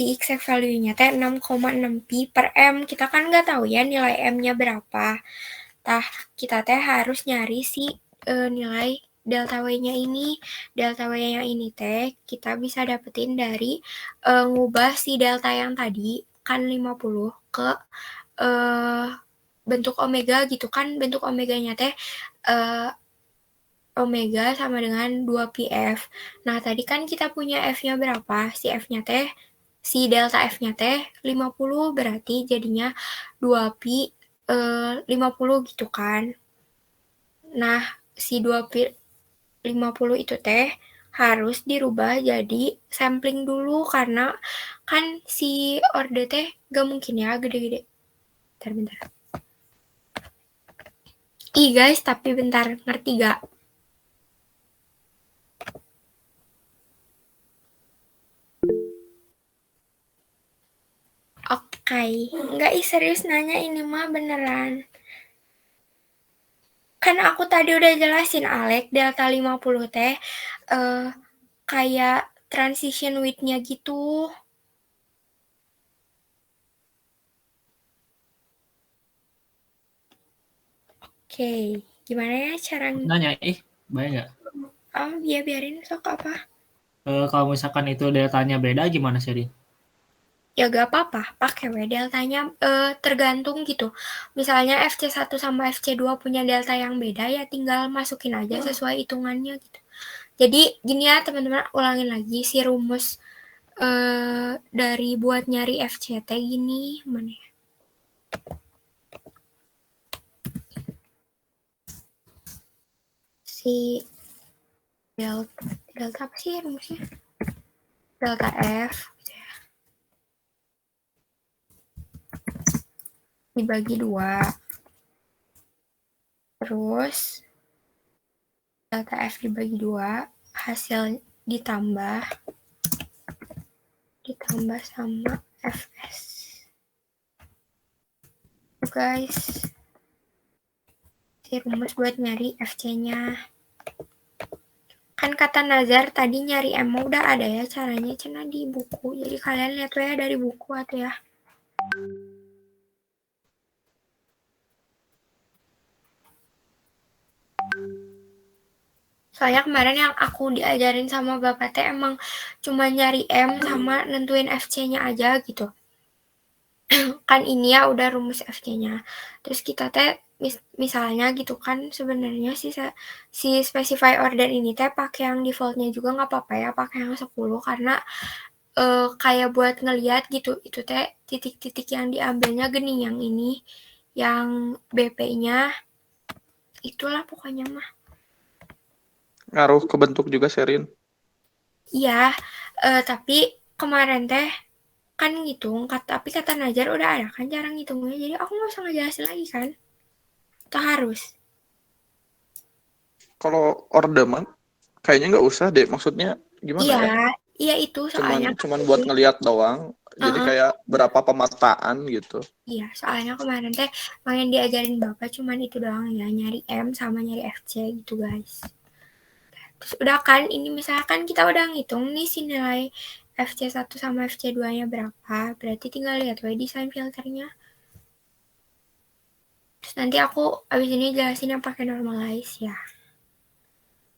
si exact value-nya teh 6,6 pi per M. Kita kan nggak tahu ya nilai M-nya berapa. Tah, kita teh harus nyari si nilai delta W-nya ini. Delta W-nya ini teh kita bisa dapetin dari ngubah si delta yang tadi kan 50 ke bentuk omega gitu kan. Bentuk omeganya teh omega sama dengan 2πf. Nah, tadi kan kita punya F-nya berapa? Si delta F-nya teh 50, berarti jadinya 2pi 50 gitu kan. Nah, si 2pi 50 itu teh harus dirubah jadi sampling dulu karena kan si orde teh gak mungkin ya gede-gede. Bentar. Ih guys, tapi bentar, ngerti gak? Oke, nggak serius nanya ini mah beneran. Kan aku tadi udah jelasin Alek, delta 50 teh kayak transition width-nya gitu. Oke, gimana ya cara Nanya, bayar nggak? Oh, ya biarin sok apa? Kalau misalkan itu deltanya beda gimana sih, Rin? Ya gak apa-apa, pakai we deltanya tergantung gitu. Misalnya FC1 sama FC2 punya delta yang beda ya tinggal masukin aja sesuai hitungannya gitu. Jadi gini ya teman-teman, ulangin lagi si rumus dari buat nyari FCT gini, mana ya? Si delta apa sih rumusnya? Delta F gitu ya. Dibagi 2. Terus delta F dibagi 2, hasil ditambah sama Fs. Guys, si rumus buat nyari FC-nya. Kan kata Nazar tadi nyari M udah ada ya caranya cina di buku. Jadi kalian lihat ya dari buku atau ya. Soalnya kemarin yang aku diajarin sama bapak teh emang cuma nyari M sama nentuin FC-nya aja gitu. Kan ini ya udah rumus FC-nya. Terus kita teh misalnya gitu kan sebenarnya si specify order ini teh pakai yang defaultnya juga nggak apa-apa ya, pakai yang 10 karena kayak buat ngeliat gitu itu teh titik-titik yang diambilnya gini yang ini yang BP-nya itulah pokoknya mah. Ngaruh ke bentuk juga, Sherin. Iya, tapi kemarin teh kan ngitung, tapi kata Najar udah ada kan cara ngitungnya, jadi aku nggak usah ngejelasin lagi kan? Atau harus? Kalau ordeman kayaknya nggak usah deh. Maksudnya gimana Iya, ya? iya itu soalnya kan Cuman buat ngelihat doang. Jadi uh-uh. kayak berapa pemetaan gitu. Iya, soalnya kemarin teh pengen diajarin bapak cuman itu doang ya, nyari M sama nyari FC gitu guys. Terus udah kan, ini misalkan kita udah ngitung nih si nilai FC1 sama FC2-nya berapa, berarti tinggal lihat we desain filternya. Terus nanti aku abis ini jelasin yang pakai normalize ya.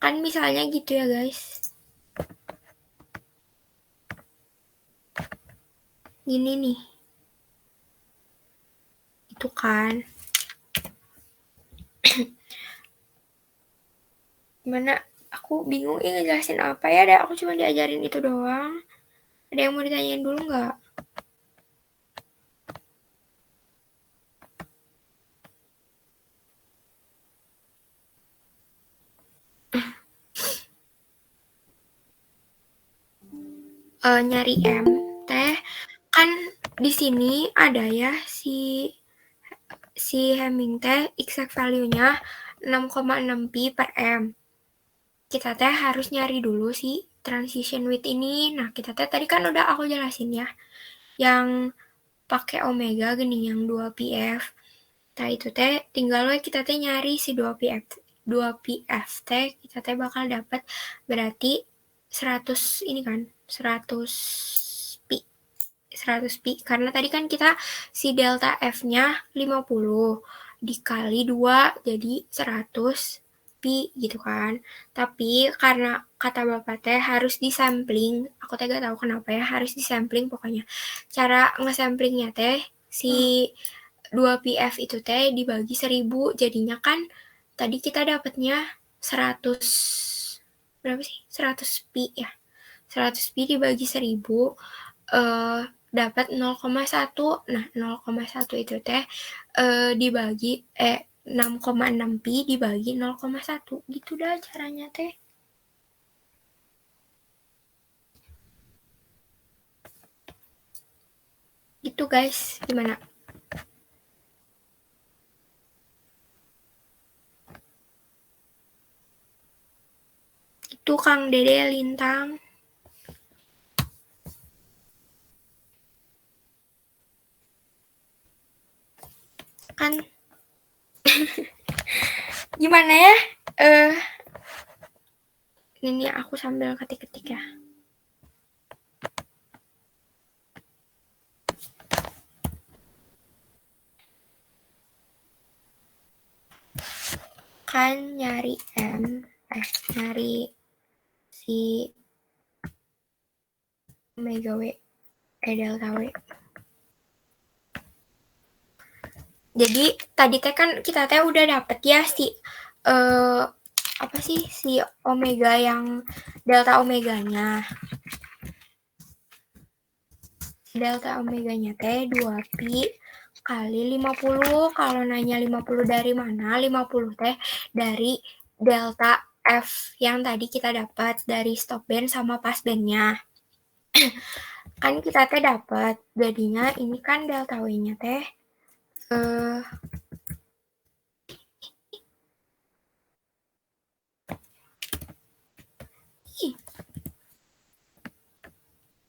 Kan misalnya gitu ya guys. Gini nih. Itu kan. Gimana? Aku bingung ini ngejelasin apa ya, deh aku cuma diajarin itu doang. Ada yang mau ditanyain dulu nggak? Nyari M teh kan di sini ada ya si Hamming teh exact value-nya 6,6 pi per M. Kita teh harus nyari dulu si transition width ini. Nah, kita teh tadi kan udah aku jelasin ya. Yang pakai omega gini yang 2πf. Nah, itu teh tinggal kita teh nyari si 2πf teh kita teh bakal dapat berarti 100 ini kan 100 pi. 100 pi, karena tadi kan kita si delta F-nya 50 dikali 2 jadi 100 pi gitu kan. Tapi karena kata bapak teh harus disampling, aku teh gak tahu kenapa ya harus disampling pokoknya. Cara ngesamplingnya teh si 2pf itu teh dibagi 1000, jadinya kan tadi kita dapatnya 100, berapa sih? 100 pi ya. 100 pi dibagi 1000 dapat 0,1. Nah, 0,1 itu teh dibagi 6,6 pi dibagi 0,1. Gitu dah caranya teh. Gitu guys, gimana? Itu Kang Dede Lintang. Kan gimana ya? Ini aku sambil ketik-ketik ya. Kan nyari nyari si omega W, delta W. Jadi tadi teh kan kita teh udah dapet ya si apa sih si omega yang delta omeganya. Delta omeganya teh 2 pi kali 50. Kalau nanya 50 dari mana? 50 teh dari delta F yang tadi kita dapat dari stop band sama pas bandnya. Kan kita teh dapat, jadinya ini kan delta W-nya teh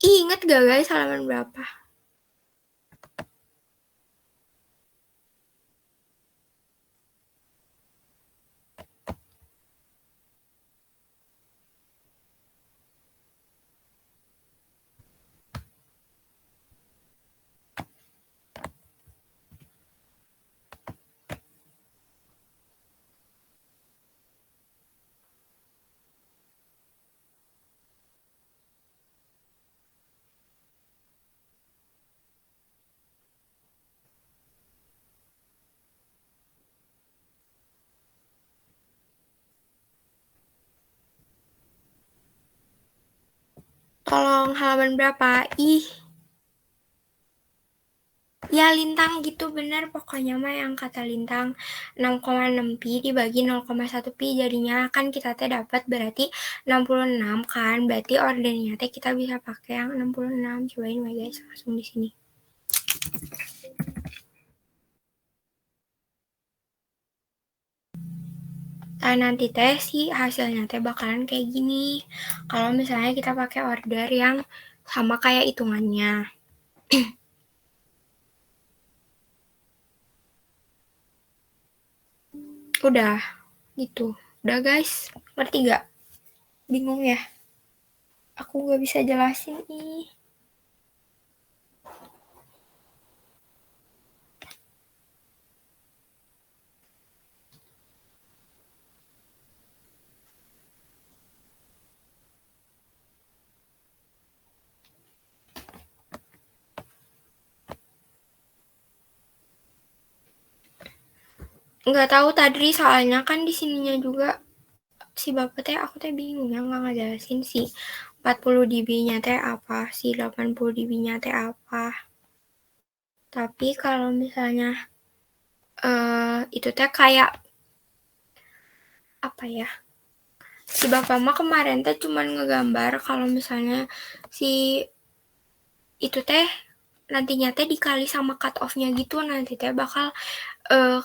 inget gak guys halaman berapa? Tolong halaman berapa? Ya Lintang gitu bener pokoknya mah yang kata Lintang 6,6 pi dibagi 0,1 pi jadinya kan kita teh dapat berarti 66 kan, berarti ordernya teh kita bisa pakai yang 66. Cobain ya guys langsung di sini. Nah, nanti teh si hasilnya teh bakalan kayak gini. Kalau misalnya kita pakai order yang sama kayak hitungannya. Udah, gitu. Udah guys, ngerti gak? Bingung ya? Aku gak bisa jelasin nih. Nggak tahu tadi soalnya kan di sininya juga si bapak teh aku teh bingung ya nggak ngejelasin si 40 dB-nya teh apa, si 80 dB-nya teh apa. Tapi kalau misalnya itu teh kayak apa ya? Si bapak mah kemarin teh cuman ngegambar kalau misalnya si itu teh nantinya teh dikali sama cut off-nya gitu, nanti teh bakal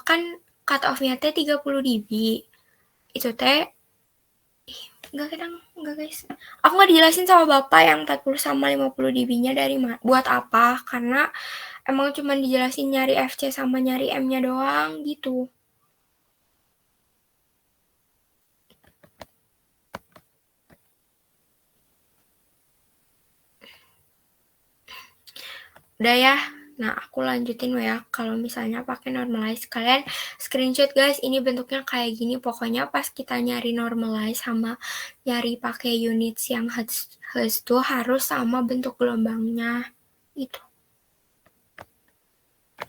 kan cut off-nya teh 30 dB. Itu teh enggak guys. Aku nggak dijelasin sama bapak yang 40 sama 50 dB-nya dari buat apa, karena emang cuma dijelasin nyari FC sama nyari M-nya doang gitu. Udah ya. Nah, aku lanjutin ya. Kalau misalnya pakai normalize, kalian screenshot guys. Ini bentuknya kayak gini. Pokoknya pas kita nyari normalize sama nyari pakai units yang Hertz tuh harus sama bentuk gelombangnya. Itu.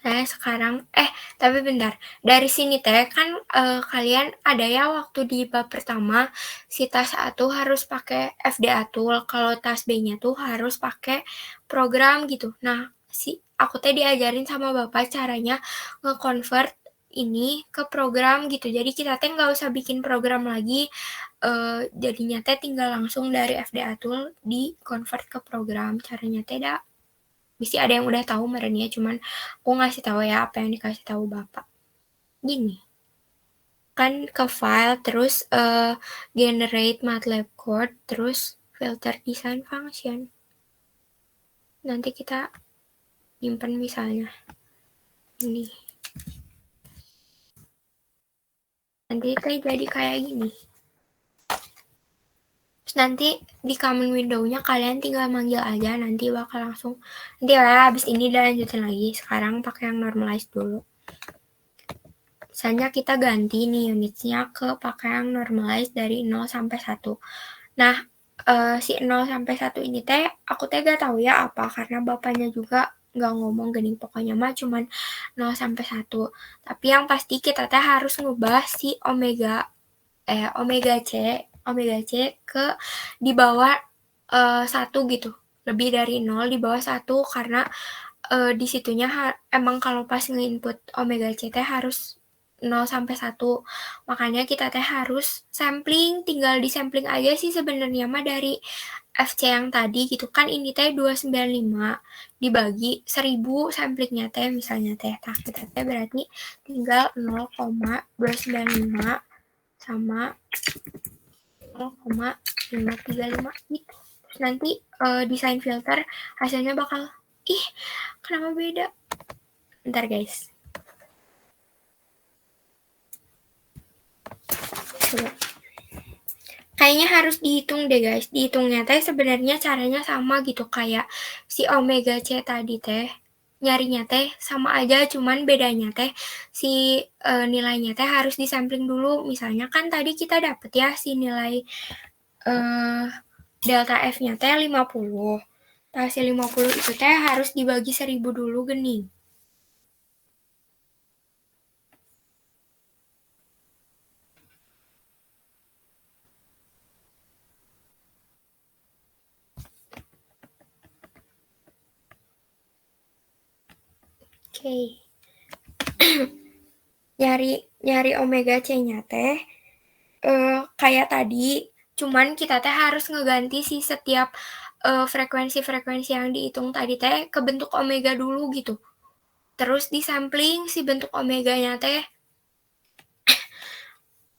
Nah, sekarang, tapi bentar. Dari sini teh kan kalian ada ya waktu di bab pertama, si tas A tuh harus pakai FDA tool. Kalau tas B-nya tuh harus pakai program gitu. Nah, aku teh diajarin sama bapak caranya nge-convert ini ke program gitu. Jadi kita teh nggak usah bikin program lagi. Jadinya teh tinggal langsung dari FDA tool di convert ke program. Caranya teh bisa ada yang udah tahu merenya, cuman aku ngasih tahu ya apa yang dikasih tahu bapak. Gini, kan ke file terus generate MATLAB code terus filter design function. Nanti kita nyimpen misalnya ini. Nanti jadi kayak gini. Terus nanti di command window-nya kalian tinggal manggil aja, nanti bakal langsung. Nanti ya habis ini dilanjutin lagi. Sekarang pakai yang normalize dulu. Misalnya kita ganti nih unitsnya ke pakai yang normalize dari 0 sampai 1. Nah, si 0 sampai 1 ini teh, aku teh gak tahu ya apa, karena bapaknya juga gak ngomong gini, pokoknya mah cuman 0 sampai 1. Tapi yang pasti kita teh harus ngubah si omega C ke di bawah 1 gitu. Lebih dari 0 di bawah 1 karena di situnya emang kalau pas nge-input omega C teh harus 0 sampai 1. Makanya kita teh harus sampling, tinggal di sampling aja sih sebenarnya mah dari FC yang tadi gitu kan, ini teh 295 dibagi 1000 samplingnya teh misalnya teh. Nah, kita teh berarti tinggal 0,295 sama 0,535 gitu. Terus nanti desain filter hasilnya bakal kenapa beda? Bentar guys. Coba. Kayaknya harus dihitung deh guys. Dihitungnya teh sebenarnya caranya sama gitu kayak si omega C tadi teh. Nyarinya teh sama aja, cuman bedanya teh si nilainya teh harus disampling dulu. Misalnya kan tadi kita dapet ya si nilai delta F-nya teh 50. Hasil 50 itu teh harus dibagi 1000 dulu gening. Oke. nyari omega C-nya teh kayak tadi, cuman kita teh harus ngeganti si setiap frekuensi-frekuensi yang dihitung tadi teh ke bentuk omega dulu gitu. Terus disampling si bentuk omeganya teh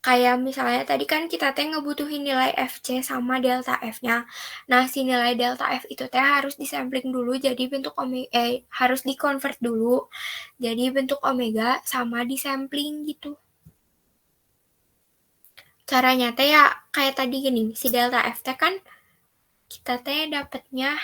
kayak misalnya tadi kan kita teh ngebutuhin nilai FC sama delta F-nya. Nah, si nilai delta F itu teh harus disampling dulu jadi bentuk harus di-convert dulu jadi bentuk omega sama disampling gitu. Caranya teh ya kayak tadi gini, si delta F teh kan kita teh dapatnya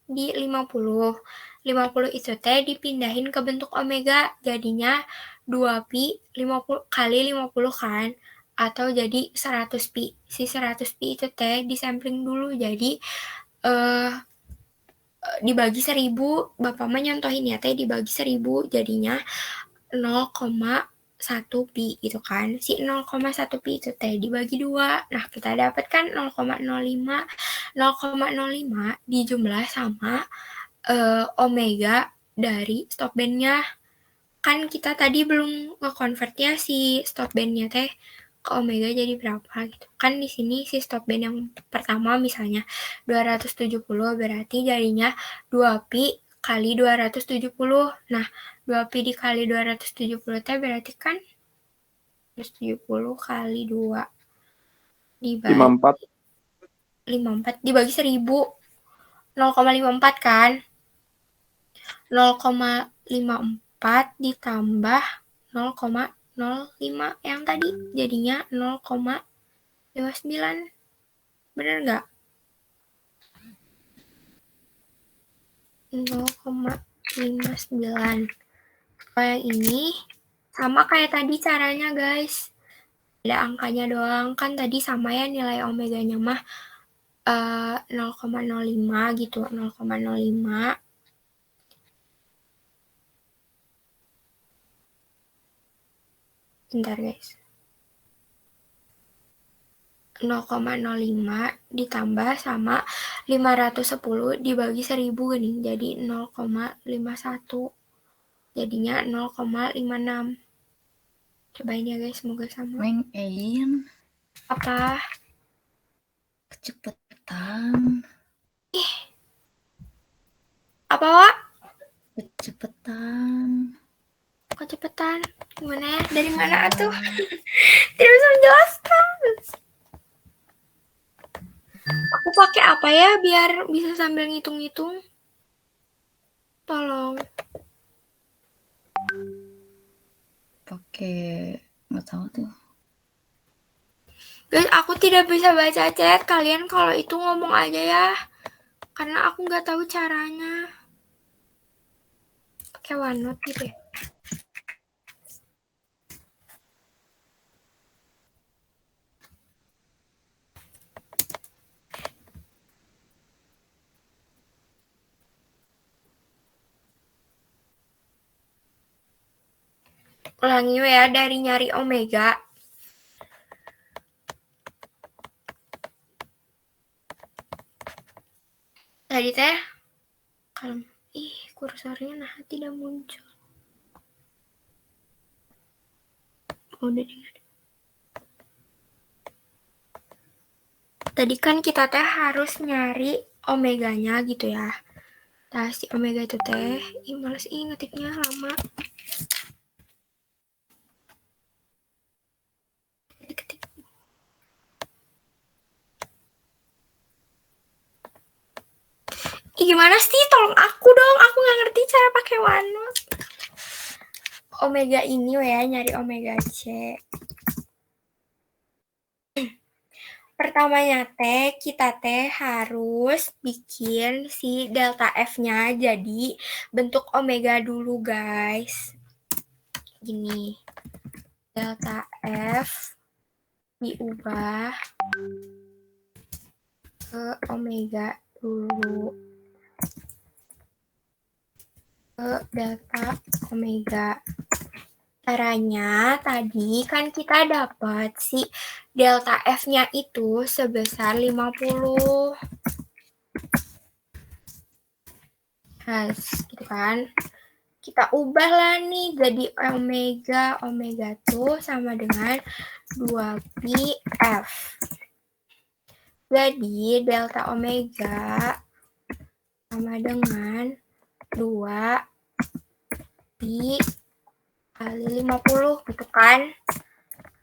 di 50. 50 itu teh dipindahin ke bentuk omega, jadinya 2pi 50 kali 50 kan, atau jadi 100 pi. Si 100 pi itu teh disampling dulu, jadi dibagi 1000, Bapak mah nyontohin ya teh dibagi 1000, jadinya 0,1 pi gitu kan. Si 0,1 pi itu teh dibagi 2. Nah, kita dapat kan 0,05. 0,05 dijumlah sama omega dari stop bandnya. Kan kita tadi belum nge-convert ya si stop bandnya teh ke omega jadi berapa gitu. Kan di sini si stop band yang pertama misalnya 270, berarti jadinya 2pi kali 270. Nah, 2pi dikali 270 teh berarti kan 270 kali 2 dibagi 54 dibagi 1000. 0,54 kan. 0,54 ditambah 0,05 yang tadi jadinya 0,59. Bener nggak? 0,59 59. Kalau yang ini sama kayak tadi caranya guys. Ada angkanya doang. Kan tadi sama ya nilai omeganya mah 0,05 gitu. 0,05. Bentar guys. 0,05 ditambah sama 510 dibagi 1000 gini. Jadi 0,51. Jadinya 0,56. Cobain ya guys, semoga sama. Meng Ein. Apa? Kecepetan. Apa, Wak? Kecepetan. Kecepetan. Gimana ya? Dari mana tuh? Tidak bisa menjelaskan. Aku pakai apa ya biar bisa sambil ngitung-ngitung? Tolong. Pakai nggak tahu tuh. Guys, aku tidak bisa baca chat. Kalian kalau itu ngomong aja ya. Karena aku nggak tahu caranya. Pakai OneNote gitu ya. Ulangi ya dari nyari omega. Tadi teh kalau kursornya nah tidak muncul. Udah dengar. Tadi kan kita teh harus nyari omeganya gitu ya. Nah, si omega itu teh, males ngetiknya lama. Ketik. Gimana sih? Tolong aku dong. Aku nggak ngerti cara pakai OneNote. Omega ini ya, nyari omega C. Pertamanya teh, kita teh harus bikin si delta F-nya jadi bentuk omega dulu, guys. Gini. Delta F diubah ke omega dulu. Ke delta omega. Caranya tadi kan kita dapat si delta F-nya itu sebesar 50. Gitu kan. Kita ubahlah nih jadi omega. Omega tuh sama dengan 2πf. Jadi delta omega sama dengan 2π kali 50 gitu kan.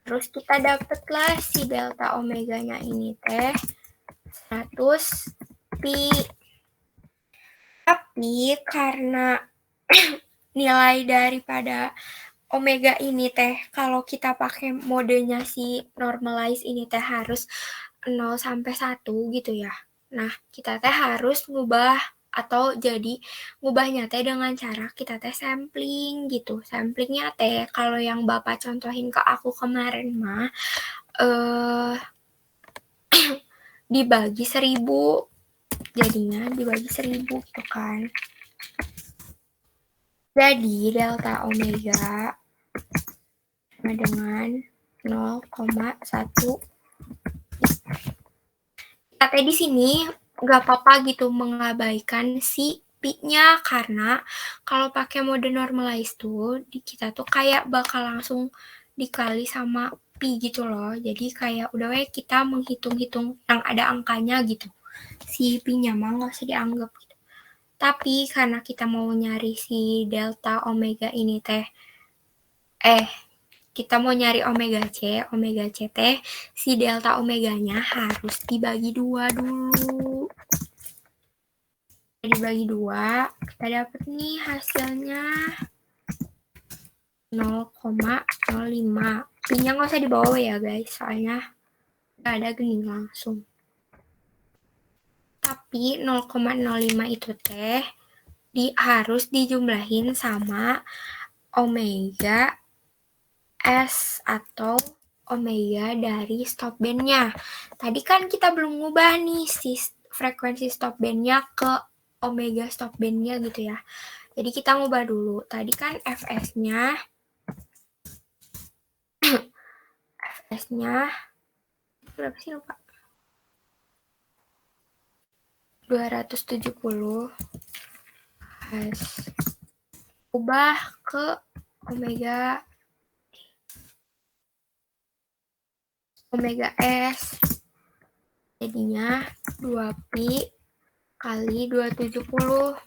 Terus kita dapatlah si delta omeganya ini teh 100π. Tapi karena nilai daripada omega ini teh kalau kita pakai modenya si normalize ini teh harus 0 sampai 1 gitu ya. Nah, kita teh harus ngubah atau jadi ngubahnya teh dengan cara kita teh sampling gitu. Samplingnya teh kalau yang Bapak contohin ke aku kemarin mah dibagi 1000. Jadinya dibagi 1000 gitu kan. Jadi delta omega sama dengan 0,1. Kita teh di sini nggak apa-apa gitu mengabaikan si pi-nya karena kalau pakai mode normalize tuh di kita tuh kayak bakal langsung dikali sama pi gitu loh. Jadi kayak udah kita menghitung-hitung yang ada angkanya gitu. Si pi-nya mah nggak usah dianggap gitu. Tapi karena kita mau nyari si delta omega ini teh kita mau nyari omega C teh si delta omeganya harus dibagi 2 dulu. Dibagi 2, kita dapat nih hasilnya 0,05. Pi-nya nggak usah dibawa ya guys, soalnya nggak ada gini langsung. Tapi 0,05 itu teh harus dijumlahin sama omega S atau omega dari stop bandnya. Tadi kan kita belum ngubah nih si frekuensi stop bandnya ke omega stop bandnya gitu ya. Jadi kita ngubah dulu. Tadi kan Fs-nya berapa sih, lupa? 270 ubah ke omega S, jadinya 2pi kali 270.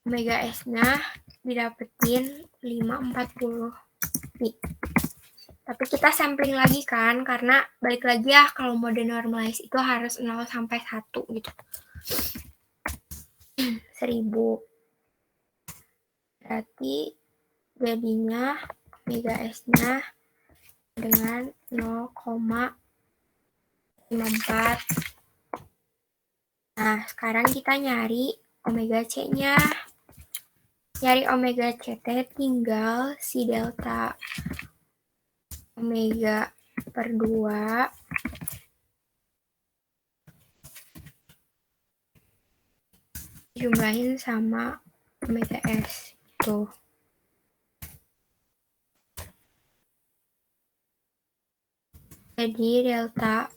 Omega S-nya didapetin 540 pi. Tapi kita sampling lagi kan, karena balik lagi ya, kalau mau denormalize itu harus 0 sampai 1 gitu. 1000. Berarti jadinya omega S-nya dengan 0,54. Nah, sekarang kita nyari omega C-nya. Nyari omega C tinggal si delta omega per 2 jumlahin sama omega S tuh. Jadi delta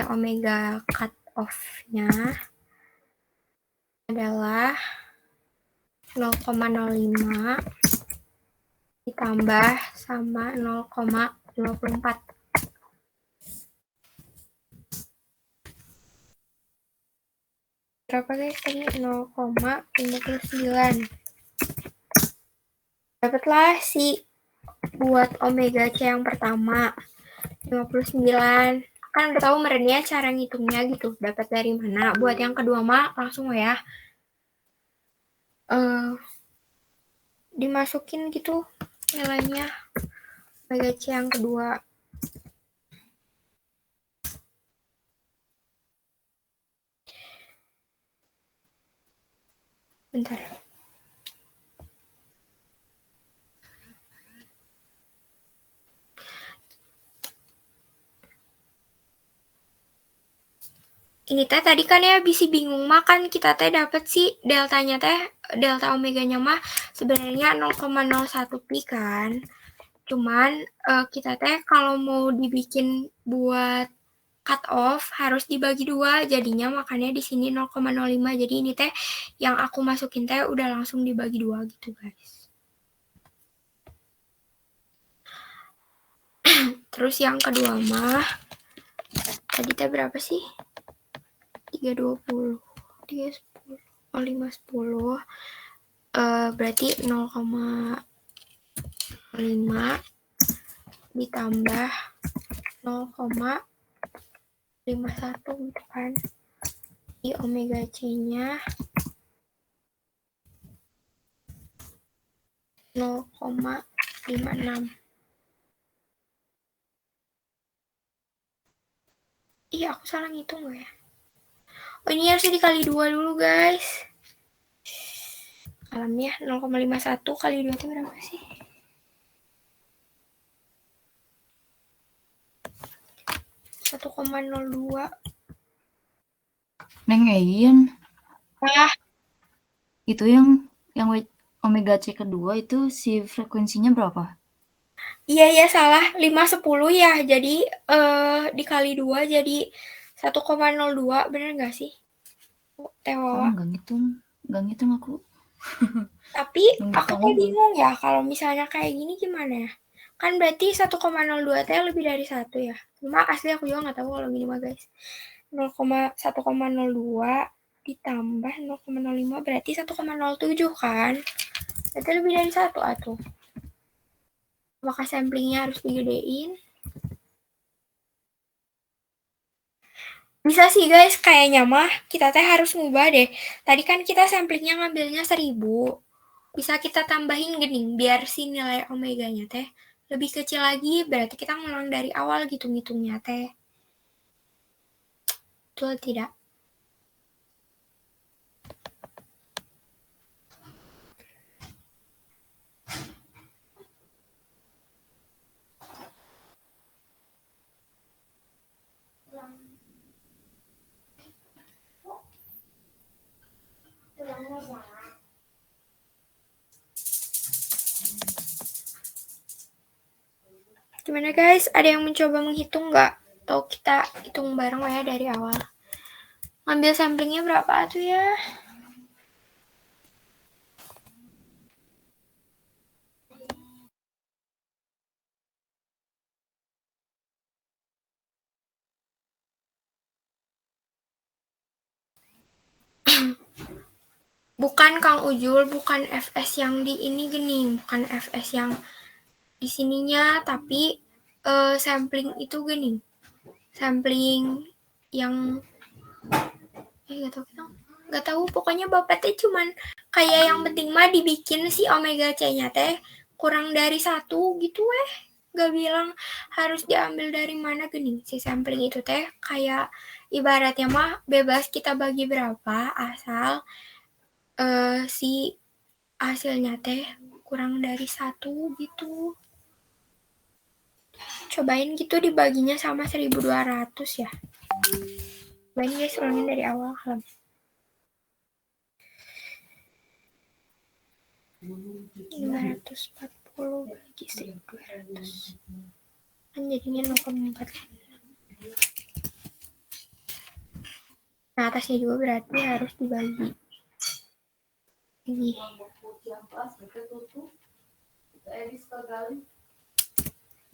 omega cut off-nya adalah 0,05 ditambah sama 0,54. Berapa guys tadi? 0,59. Dapatlah si buat omega C yang pertama 59. Kan udah tahu merennya cara ngitungnya gitu. Dapat dari mana? Buat yang kedua mah langsung ya. Dimasukin gitu nilainya omega C yang kedua. Bentar. Ini teh tadi kan ya bisi bingung makan kita teh dapat sih deltanya teh delta omeganya mah sebenarnya 0,01 pi kan. Cuman kita teh kalau mau dibikin buat cut off harus dibagi 2, jadinya makanya di sini 0,05. Jadi ini teh yang aku masukin teh udah langsung dibagi 2 gitu guys. Terus yang kedua mah tadi teh berapa sih? 320, 310, 510. Berarti 0,5 ditambah 0,51 gitu kan. Di omega C-nya 0,56. Iya, aku salah ngitung gak ya? Oh, ini harusnya dikali 2 dulu, guys. Alamnya 0,51 kali 2 itu berapa sih? 1,02. Neng Ian, Wah, itu yang omega C kedua itu si frekuensinya berapa? iya salah. 510 ya. Jadi dikali 2 jadi 1,02. Bener gak sih? Teh Wawa. Enggak ngitung aku. Tapi aku tuh bingung ya kalau misalnya kayak gini gimana ya? Kan berarti 1,02 teh lebih dari 1 ya. Cuma asli aku juga nggak tahu kalau gini mah guys. 1,02 ditambah 0,05 berarti 1,07 kan? Berarti lebih dari 1 atuh. Maka samplingnya harus digedein. Bisa sih guys, kayaknya mah kita teh harus ngubah deh. Tadi kan kita samplingnya ngambilnya 1000. Bisa kita tambahin gening biar si nilai omeganya teh lebih kecil lagi. Berarti kita ngulang dari awal gitu ngitungnya teh. Betul tidak? Gimana guys? Ada yang mencoba menghitung nggak? Atau kita hitung bareng ya dari awal? Ngambil samplingnya berapa tuh ya? Bukan Kang Ujul, bukan FS yang di ini gini, bukan FS yang di sininya, tapi sampling itu gini. Sampling yang nggak tahu, pokoknya bapak teh cuman kayak yang penting mah dibikin si omega C-nya teh kurang dari 1 gitu nggak bilang harus diambil dari mana gini. Si sampling itu teh kayak ibaratnya mah bebas kita bagi berapa asal si hasilnya teh kurang dari 1 gitu. Cobain gitu dibaginya sama 1200 ya. Cobain guys, ulangin dari awal kalau 540 bagi 1200 kan jadinya 0,4. Nah atasnya juga berarti harus dibagi lagi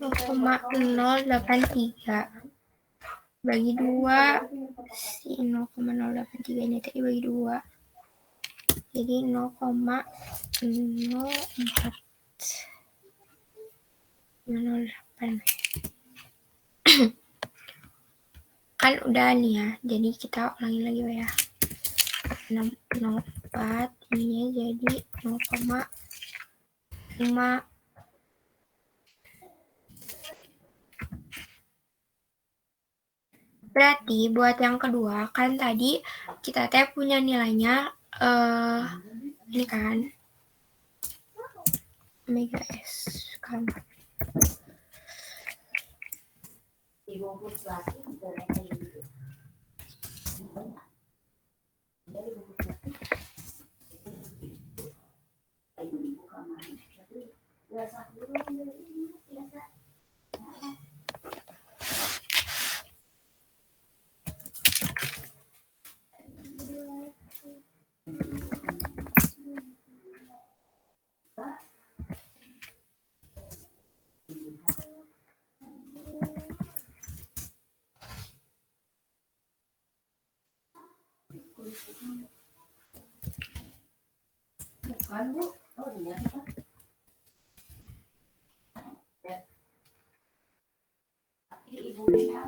0,083 bagi 2, si 0,083 ini tadi bagi 2 jadi 0,0408 kan udah nih ya, jadi kita ulangi lagi ya. 604 ininya jadi 0,5. Berarti buat yang kedua kan tadi kita teh punya nilainya ini kan omega S kan.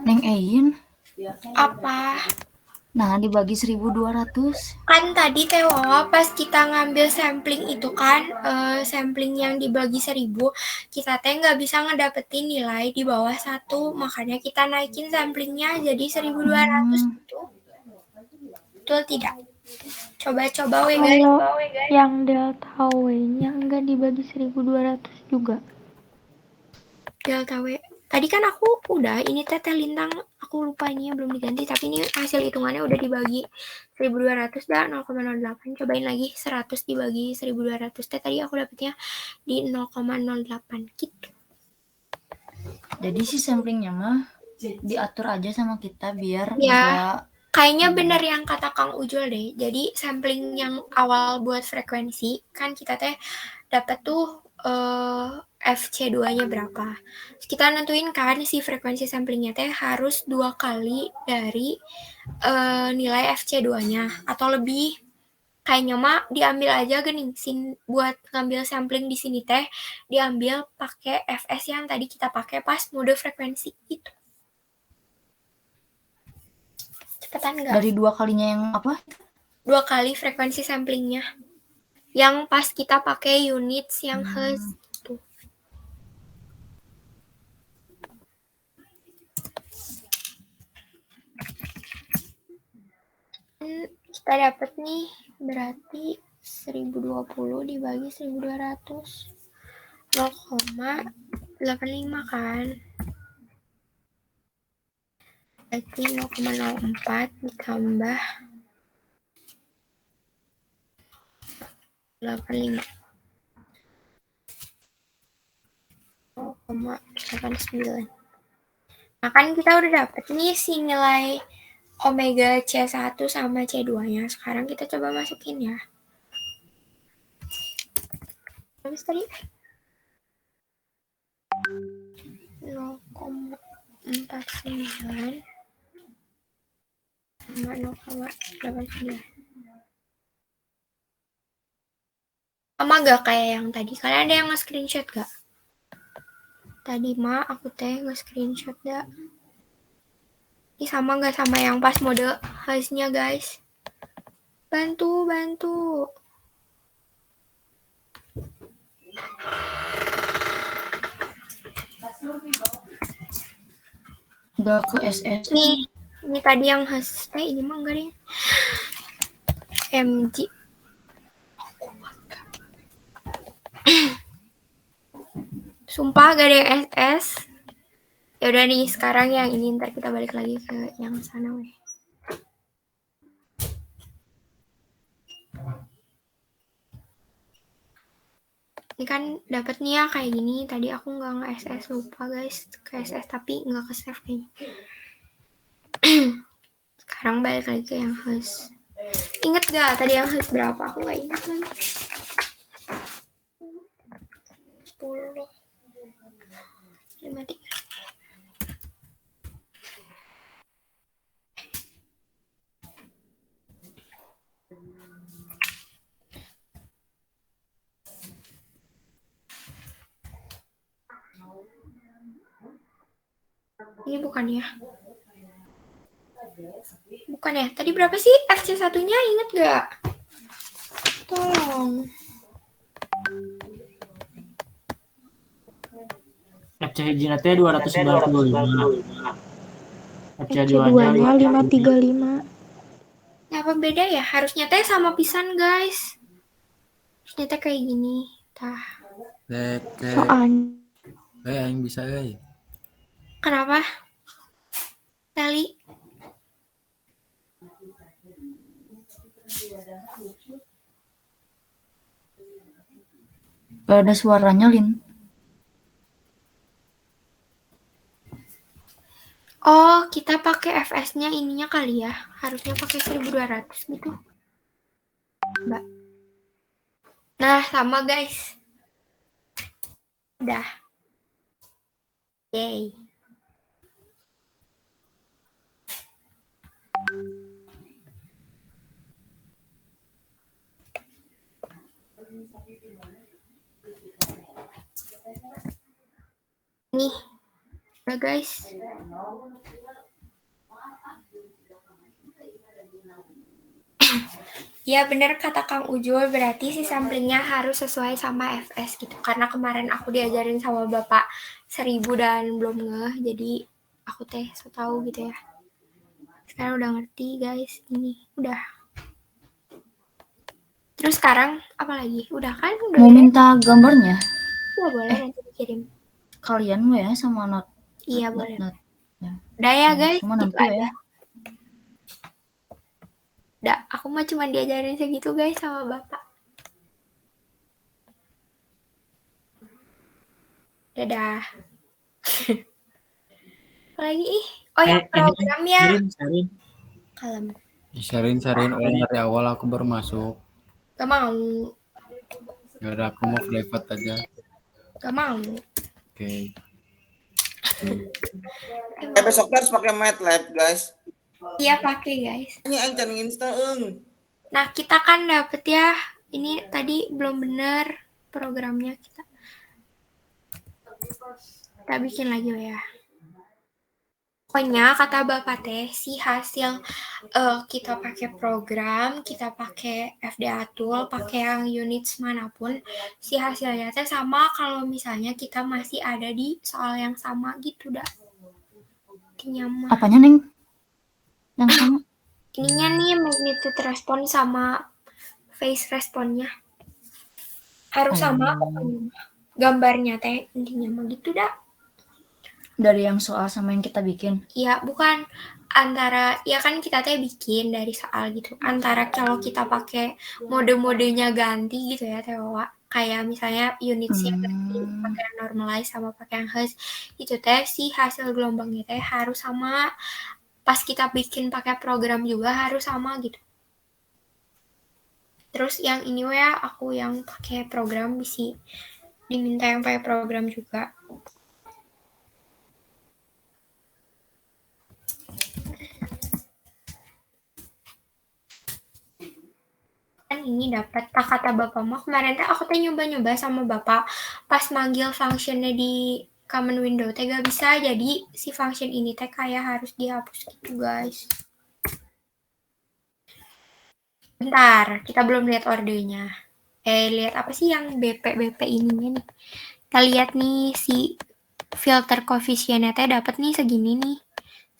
Neng Ein, Apa? nah dibagi 1200. Kan tadi Teh Wawa pas kita ngambil sampling itu kan, sampling yang dibagi 1000, kita teh nggak bisa ngedapetin nilai di bawah 1, makanya kita naikin samplingnya jadi 1200 gitu. Betul tidak? Coba we guys. Kalau yang delta W-nya enggak dibagi 1200 juga. Delta W. Tadi kan aku udah, ini teh lintang, aku lupa ini belum diganti, tapi ini hasil hitungannya udah dibagi 1200 dah 0,08. Cobain lagi 100 dibagi 1200 teh tadi aku dapetnya di 0,08 gitu. Jadi si samplingnya mah diatur aja sama kita biar Ya. enggak. Kayaknya bener yang kata Kang Ujul deh. Jadi sampling yang awal buat frekuensi kan kita teh dapat tuh FC2-nya berapa. Terus kita nentuin kan si frekuensi samplingnya teh harus 2 kali dari nilai FC2-nya atau lebih. Kayaknya mah diambil aja gini buat ngambil sampling di sini teh diambil pakai FS yang tadi kita pakai pas mode frekuensi itu. Cepetan nggak? Dari 2 kalinya yang apa? 2 kali frekuensi samplingnya. Yang pas kita pakai units yang Hertz gitu. Kita dapat nih berarti 1020 dibagi 1200. 0,85 kan. Berarti 0,04 ditambah 85. 0,1 89. Nah kan kita udah dapet nih si nilai omega C1 sama C2-nya. Sekarang kita coba masukin ya. Habis tadi 0,49 sama 0,89. Sama gak kayak yang tadi? Kalian ada yang nge-screenshot gak? Tadi mah aku nge-screenshot gak? Ini sama gak sama yang pas mode hasilnya guys? Bantu. Udah ke SS. Ini tadi yang hasil. Ini mah enggak deh. MG. Sumpah gak ada yang SS. Ya udah nih sekarang yang ini, ntar kita balik lagi ke yang sana weh. Ini kan dapet nih ya kayak gini. Tadi aku nggak nge-SS, lupa guys ke SS tapi nggak ke save kayaknya. Sekarang balik lagi ke yang host. Ingat gak tadi yang host berapa? Aku nggak ingat lagi. 10 53. Ini bukan ya? Bukan ya? Tadi berapa sih FC1-nya? Ingat gak? Tolong. FC hijina teh 295. FC C2-nya 535. Apa beda ya? Harusnya teh sama pisan guys. Harusnya teh kayak gini. Tah. Soalnya yang bisa Kenapa? Tali. Gak ada suaranya, Lin. Oh, kita pakai FS-nya ininya kali ya. Harusnya pakai 1200 gitu. Mbak. Nah, sama guys. Udah. Yay. Nih. Udah guys. Ya bener kata Kang Ujul, berarti si samplingnya harus sesuai sama FS gitu. Karena kemarin aku diajarin sama Bapak 1000 dan belum ngeh, jadi aku teh so tahu gitu ya. Sekarang udah ngerti guys, ini udah. Terus sekarang apa lagi? Udah kan? Udah Mau minta gambarnya? Ya boleh nanti dikirim. Kalian ya sama not. Iya boleh. Ya. Udah ya guys, Cuma gitu nanti aja. ya. Udah, aku mah cuma diajarin segitu guys sama Bapak. Dadah. Apalagi ih. Oh ya program ya. Sarin. Kalem. Sarin dari awal aku baru masuk. Gak mau. Ya udah aku mau private aja. Gak mau. Oke. Besok harus pakai MATLAB guys. Iya pakai guys. Ini yang can install. Nah kita kan dapet ya. Ini tadi belum bener programnya kita. Kita bikin lagi ya. Pokoknya kata Bapak teh si hasil kita pakai program, kita pakai FDA tool, pakai yang units manapun, si hasilnya teh sama kalau misalnya kita masih ada di soal yang sama gitu dah. Nyaman. Apanya, Neng? Yang sama? Ininya nih magnitude respon sama phase responnya. Harus sama pokoknya. Gambarnya teh intinya mah gitu dah. Dari yang soal sama yang kita bikin? Ya bukan antara, ya kan kita teh bikin dari soal gitu. Antara kalau kita pakai mode-modenya ganti gitu ya Teh Wawa. kayak misalnya unit shift pakai yang normalize sama pakai yang Hz, itu teh si hasil gelombangnya teh harus sama, pas kita bikin pakai program juga harus sama gitu. Terus yang ini ya aku yang pakai program bisa diminta yang pakai program juga. Kan ini dapat kata bapak mah kemarin teh aku teh nyoba-nyoba sama bapak pas manggil functionnya di common window teh gak bisa, jadi si function ini teh kayak harus dihapus gitu guys. Bentar, kita belum lihat ordernya. Lihat apa sih yang BP ininya nih. Kita lihat nih si filter koefisiennya teh dapat nih segini nih.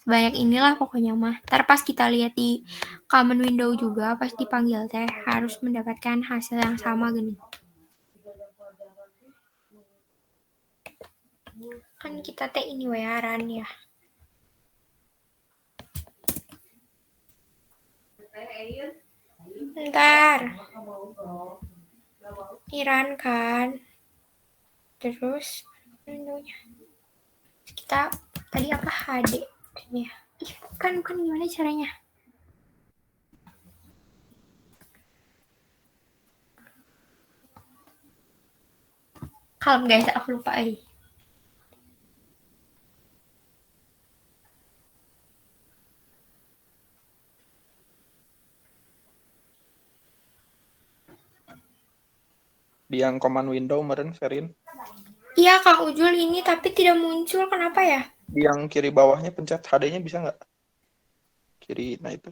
Sebanyak inilah pokoknya mah. Ntar pas kita lihat di common window juga pas dipanggil teh harus mendapatkan hasil yang sama gini. Kan kita teh ini wayaran ya. Bentar. Iran kan. Terus windownya. Kita tadi apa HD ya. Bukan gimana caranya? Kalem guys, aku lupa aja. Di yang command window meren Sherin. Iya Kang Ujul ini tapi tidak muncul, kenapa ya? Di yang kiri bawahnya pencet HD-nya bisa nggak? Kiri, nah itu.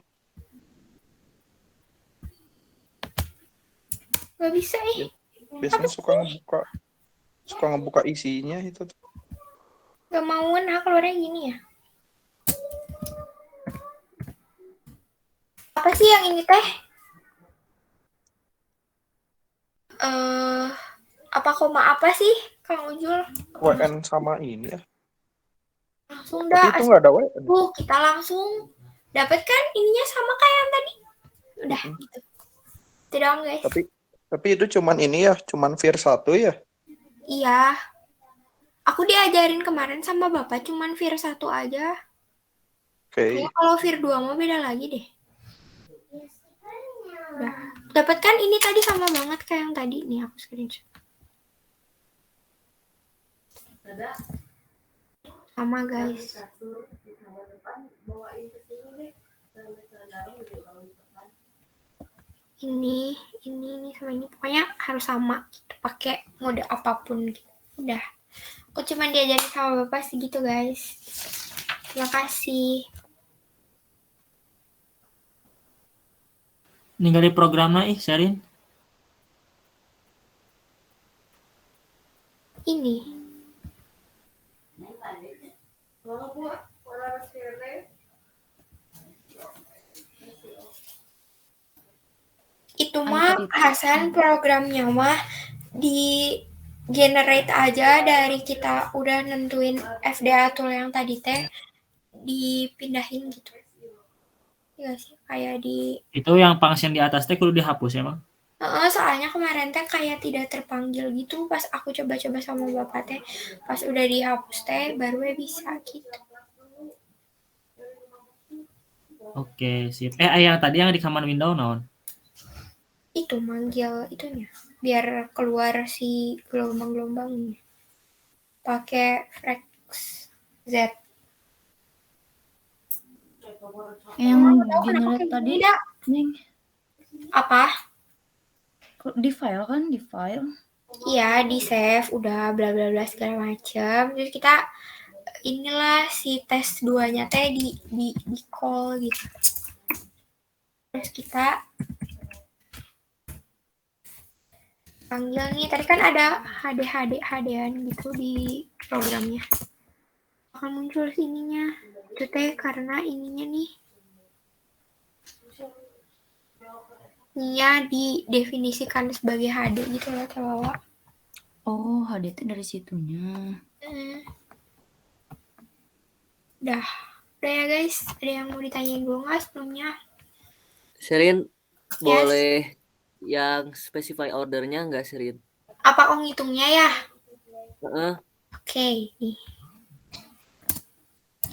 Gak bisa Biasanya suka ngebuka isinya itu tuh. Gak mauan keluarnya gini ya. Apa sih yang ini teh? Apa koma apa sih Kang Ujul? WN sama ini ya. Langsung Tapi dah. itu nggak ada WN. Kita langsung dapat kan ininya sama kayak yang tadi. Udah gitu. Tidak guys. Tapi itu cuman ini ya, cuman vir 1 ya? Iya. Aku diajarin kemarin sama Bapak cuman vir 1 aja. Oke. Kalau vir 2 mau beda lagi deh. Udah. Dapat kan ini tadi sama banget kayak yang tadi. Nih aku screenshot. Sama guys. Ini sama ini pokoknya harus sama gitu, pakai mode apapun gitu. Udah. Aku cuma diajarin sama Bapak segitu guys. Terima kasih. Ninggali programnya Sherin. Ini. Itu mah Hasan programnya mah di generate aja dari kita udah nentuin FDA tool yang tadi teh dipindahin gitu. Iya sih kayak di Itu yang function di atas teh kudu dihapus emang. Soalnya kemarin teh kayak tidak terpanggil gitu pas aku coba-coba sama Bapak teh pas udah dihapus teh baru bisa gitu. Oke, sip. Yang tadi yang di command window naon? Itu manggil itunya biar keluar si gelombang-gelombangnya pakai Frex Z. Yang generate tadi Neng, Apa? di file kan, di file. Iya, di save udah bla bla bla segala macam. Terus kita inilah si tes 2-nya teh di call gitu. Terus kita panggil nih, tadi kan ada HD-an gitu di programnya. Akan muncul sininya. Itu teh karena ininya nih. Nia didefinisikan sebagai HD gitu loh Tawawa. Oh, HD itu dari situnya. Udah ya guys. Ada yang mau ditanyain gue nggak sebelumnya? Sherin, boleh yang specify ordernya nggak Sherin? Apa kau ngitungnya ya? Heeh. Oke, nih.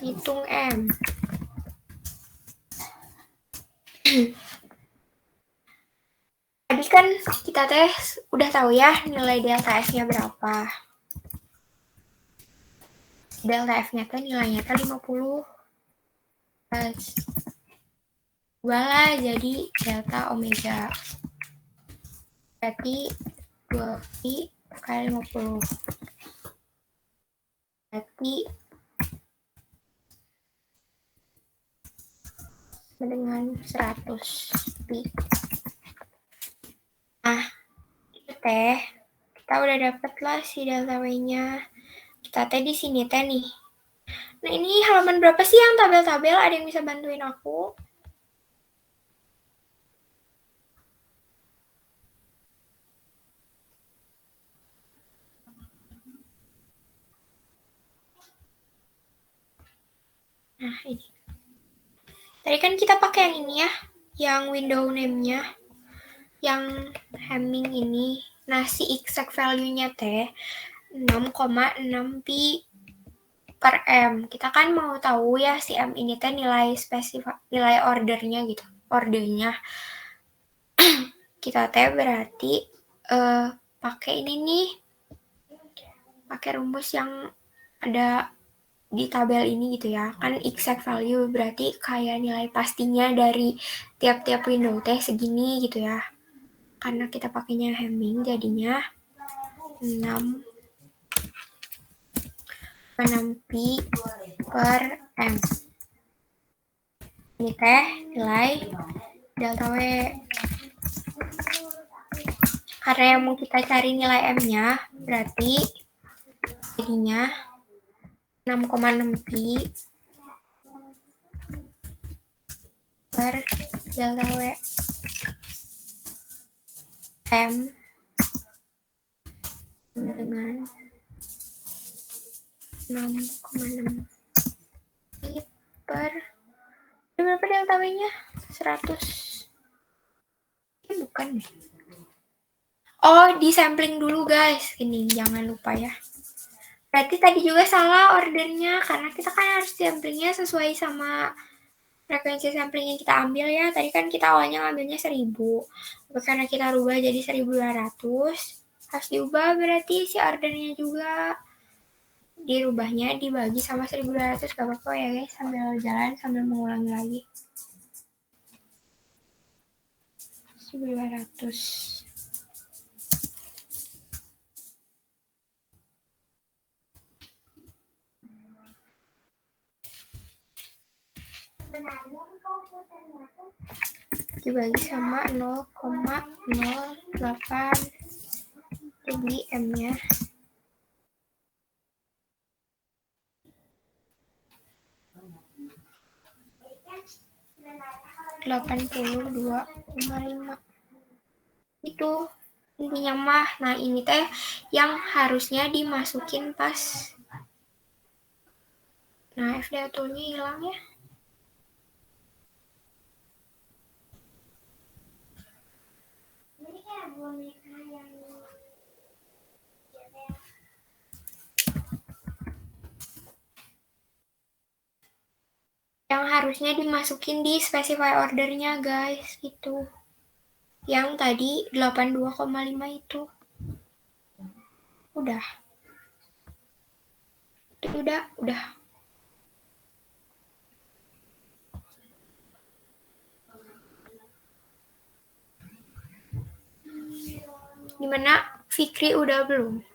Hitung M. Tadi kan kita udah tahu ya nilai delta F-nya berapa. Delta F-nya nilainya 50. Plus 2 lah, jadi delta omega. Berarti 2 kali 50. Berarti dengan 100 pi. Nah, itu kita udah dapet lah si delta W-nya. Kita di sini nih. Nah, ini halaman berapa sih yang tabel-tabel? Ada yang bisa bantuin aku? Nah, ini. Tadi kan kita pakai yang ini ya, yang window name-nya, yang Hamming ini. Nah, si exact value-nya 6,6 pi per M. Kita kan mau tahu ya si M ini nilai nilai ordernya gitu. Ordernya. Kita berarti pakai ini nih. Pakai rumus yang ada di tabel ini gitu ya. Kan exact value berarti kayak nilai pastinya dari tiap-tiap window segini gitu ya. Karena kita pakainya Hamming jadinya 6 pi per M. Ini nilai delta W. Karena yang mau kita cari nilai M-nya, berarti jadinya 6,6 pi per delta W M dengan 6,6 pi per berapa delta W-nya? 100. Ini bukan nih. Oh, di sampling dulu guys. Ini jangan lupa ya. Berarti tadi juga salah ordernya karena kita kan harus samplingnya sesuai sama frekuensi sampling yang kita ambil ya. Tadi kan kita awalnya ngambilnya 1000. Tapi karena kita rubah jadi 1200, harus diubah berarti si ordernya juga. Dirubahnya dibagi sama 1200, gak apa-apa ya guys, sambil jalan sambil mengulangi lagi. 1200. Dibagi sama 0,08, jadi M-nya 82,5. Itu intinya mah. Nah, ini yang harusnya dimasukin pas. Nah, FDA-nya hilang ya. Yang harusnya dimasukin di specify ordernya guys, gitu. Yang tadi 82,5 itu. Udah. Itu udah. Gimana? Fikri udah belum?